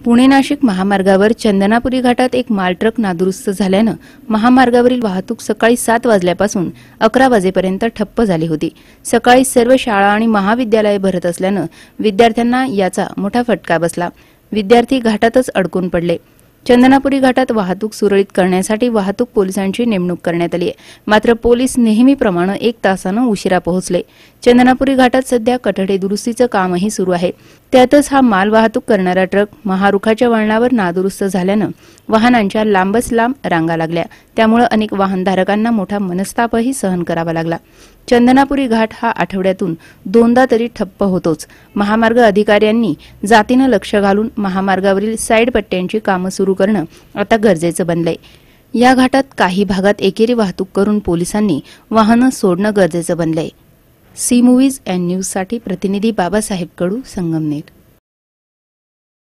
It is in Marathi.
पुणे नाशिक महामार्गावर चंदनापुरी घाटात एक माल ट्रक नादुरुस्त झाल्याने महामार्गावरील वाहतूक सकाळी 7 वाजल्यापासून 11 वाजेपर्यंत ठप्प झाली होती। सकाळी सर्व शाळा आणि महाविद्यालये भरत असल्याने विद्यार्थ्यांना याचा मोठा फटका बसला। विद्यार्थी घाटातच अडकून पडले। चंदनापुरी घाटात वाहतूक सुरळीत करण्यासाठी वाहतूक पोलिसांची नेमणूक करण्यात आली आहे। मात्र पोलीस नेहमीप्रमाणे 1 तासाने उशिरा पोहोचले। चंदनापुरी घाटात सध्या कठडे दुरुस्तीचे कामही सुरू आहे। त्यातच हा माल वाहतूक करणारा ट्रक महारुखाच्या वळणावर नादुरुस्त झाल्याने वाहनांच्या लांबच लांब रांगा लागल्या। त्यामुळे अनेक वाहनधारकांना मोठा मनस्तापही सहन करावा लागला। चंदनापुरी घाट हा आठवड्यातून 2दा तरी ठप्प होतोच। महामार्ग अधिकाऱ्यांनी जातीने लक्ष घालून महामार्गावरील साईड पट्ट्यांची कामे सुरू करणं आता गरजेचं बनलंय। या घाटात काही भागात एकेरी वाहतूक करून पोलिसांनी वाहनं सोडणं गरजेचं बनलंय। सी मूव्हीज अँड न्यूज साठी प्रतिनिधी बाबासाहेब कडू, संगमनेर।